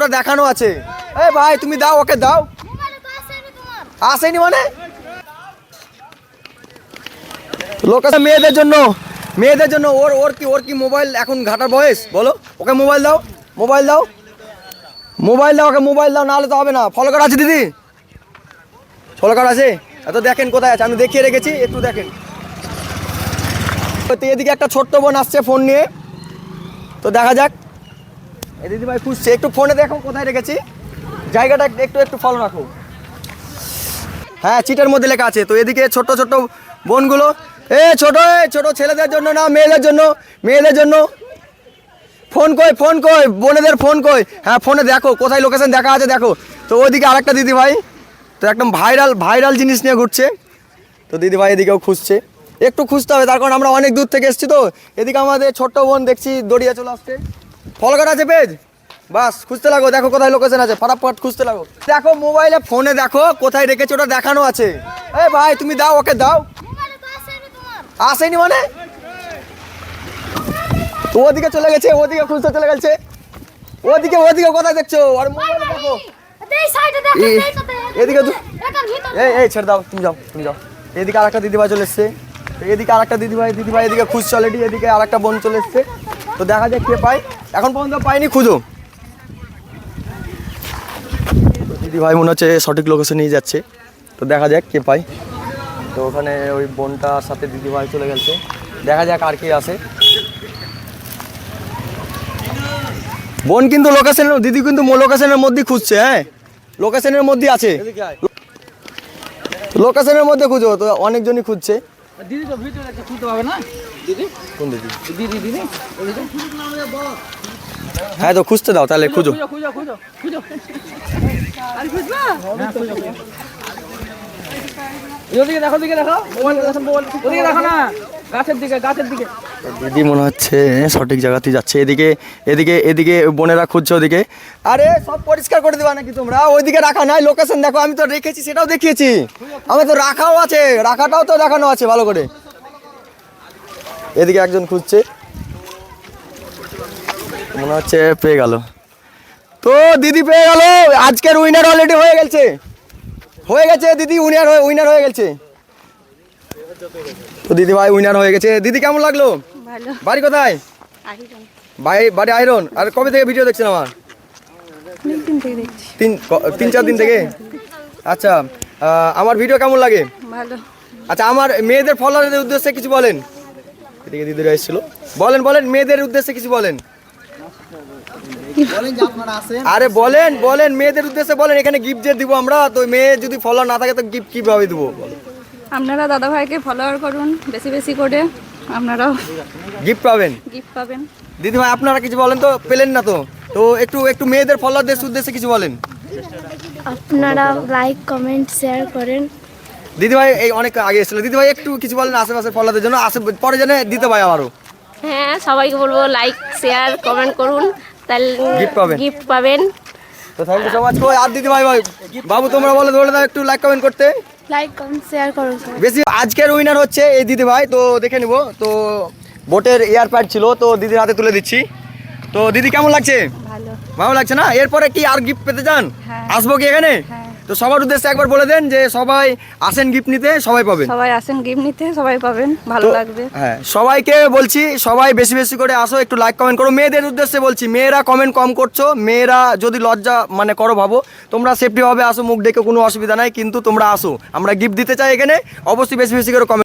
ওটা দেখানো আছে। এই ভাই তুমি দাও, ওকে দাও। আসেনি মানে লোকেশন মেয়েদের জন্য ওর কি মোবাইল এখন ঘাটার বয়স? বলো, ওকে মোবাইল দাও, ওকে মোবাইল দাও, নাহলে তো হবে না। ফলো করা আছে দিদি? ফলো করা আছে? এত দেখেন কোথায় আছে, আমি দেখিয়ে রেখেছি, একটু দেখেন। তো এদিকে একটা ছোট্ট বোন আসছে ফোন নিয়ে, তো দেখা যাক। এই দিদি ভাই খুঁজছে, একটু ফোনে দেখো কোথায় রেখেছি, জায়গাটা একটু ফলো রাখো। হ্যাঁ, চিটের মধ্যে লেখা আছে। তো এদিকে ছোট বোনগুলো, ছোট ছেলেদের জন্য না, মেয়েদের জন্য। ফোন কই বোনেদের ফোন কই? হ্যাঁ, ফোনে দেখো কোথায় লোকেশন দেখা আছে, দেখো। তো ওইদিকে আরেকটা দিদি ভাই, তো একদম ভাইরাল জিনিস নিয়ে ঘুরছে। তো দিদি ভাই এদিকেও খুঁজছে, একটু খুঁজতে হবে, তার কারণ আমরা অনেক দূর থেকে এসেছি। তো এদিকে আমাদের ছোট্ট বোন দেখছি দড়িয়ে চলে আসছে। ফলো করা আছে পেজ? বাস খুঁজতে লাগো, দেখো কোথায় লোকেশন আছে, ফটাফট খুঁজতে লাগো। দেখো মোবাইলে, ফোনে দেখো কোথায় রেখেছে, ওটা দেখানো আছে। এই ভাই তুমি দাও, ওকে দাও। আসেনি মানে ওদিকে চলে গেছে, ওদিকে খুঁজতে চলে গেছে। ওদিকে কোথায় দেখছো? আর মোবাইলে দেখো, এদিকে এই ছেড়ে দাও, তুমি যাও। এদিকে আরেকটা দিদিভাই চলে এসছে, এদিকে আরেকটা দিদিভাই এদিকে খুঁজছে অলরেডি। এদিকে আরেকটা বোন চলে এসছে, তো দেখা যাক কে পায়। এখন পর্যন্ত পাইনি, খুঁজো। দিদিভাই মনে হচ্ছে সঠিক লোকেশন নিয়ে যাচ্ছে, তো দেখা যাক কে পায়। তো ওখানে ওই বোনটার সাথে দিদিভাই চলে গেছে, দেখা যাক আর কে আসে। বোন কিন্তু দিদি কিন্তু লোকেশনের মধ্যেই খুঁজছে। হ্যাঁ, লোকেশনের মধ্যে আছে, লোকেশনের মধ্যে খুঁজো। তো অনেকজনই খুঁজছে। দিদি তো ভিডিও একটা খুঁজতে পাবে না? দিদি কোন দিদি? দিদি হ্যাঁ, তো খুঁজতে দাও, তাহলে খুঁজো। আর খুঁজবা? ওদিকে দেখো, মোবাইল ওদিকে দেখো না, গাছের দিকে। দিদি মনে হচ্ছে সঠিক জায়গাতেই যাচ্ছে। এদিকে বোনেরা খুঁজছে ওদিকে। আরে সব পরিষ্কার করে দেবা নাকি তোমরা? ওইদিকে রাখা নাই, লোকেশন দেখো। আমি তো রেখেছি, সেটাও দেখিয়েছি। আমার তো রাখাও আছে, রাখাটাও তো দেখানো আছে ভালো করে। এদিকে একজন খুঁজছে, মনে হচ্ছে পেয়ে গেল। তো দিদি পেয়ে গেল, আজকের উইনার অলরেডি হয়ে গেছে দিদি, উইনার হয়ে গেছে। তো দিদি ভাই উইনার হয়ে গেছে। দিদি কেমন লাগলো? ভালো। বাড়ি কোথায়? বাড়ি আয়রন। আর কবে থেকে ভিডিও দেখছেন আমার? তিন চার দিন থেকে। আচ্ছা, আমার ভিডিও কেমন লাগে? ভালো। আচ্ছা, আমার মেয়েদের ফলোয়ারদের উদ্দেশ্যে কিছু বলেন। এদিকে দিদিরা এসেছিল, বলেন মেয়েদের উদ্দেশ্যে কিছু বলেন। আরে বলেন মেয়েদের উদ্দেশ্যে বলেন। এখানে গিফট যে দিব আমরা, তো মেয়ে যদি ফলোয়ার না থাকে তো গিফট কিভাবে দেবো? আপনারা দাদা ভাইকে ফলোয়ার করুন বেশি করে, আপনারাও গিফট পাবেন। দিদি ভাই আপনারা কিছু বলেন তো, পেলেন না তো? তো একটু মেয়েদের ফলোয়ারদের উদ্দেশ্যে কিছু বলেন। আপনারা লাইক কমেন্ট শেয়ার করেন। দিদি ভাই এই অনেক আগে এসেছিল, দিদি ভাই একটু কিছু বলেন আশেপাশে ফলোয়ারদের জন্য, পরে জানে দিতে ভাই আবারও। হ্যাঁ, সবাইকে বলবো লাইক শেয়ার কমেন্ট করুন, তাহলে গিফট পাবেন। তো থ্যাংক ইউ সো মাচ। আর দিদি ভাই বাবু তোমরা বলে দাও একটু লাইক কমেন্ট করতে। লাইক কমেন্ট শেয়ার করুন বেশি। আজকের উইনার হচ্ছে এই দিদি ভাই, তো দেখে নিব। তো বোটের এয়ারপ্যাড ছিল, তো দিদির হাতে তুলে দিচ্ছি। তো দিদি কেমন লাগছে? ভালো লাগছে না? এরপরে কি আর গিফট পেতে চান? আসবো কি এখানে? তো সবার উদ্দেশ্যে একবার বলে দেন যে সবাই আসেন গিফট নিতে, সবাই পাবেন। সবাই পাবেন, ভালো লাগবে। হ্যাঁ, সবাইকে বলছি সবাই বেশি করে আসো, একটু লাইক কমেন্ট করো। মেয়েদের উদ্দেশ্যে বলছি, মেয়েরা কমেন্ট কম করছো, মেয়েরা যদি লজ্জা করো ভাবো, তোমরা সেফটি ভাবে আসো, মুখ ডেকে কোনো অসুবিধা নাই, কিন্তু তোমরা আসো, আমরা গিফট দিতে চাই এখানে। অবশ্যই বেশি করে কমেন্ট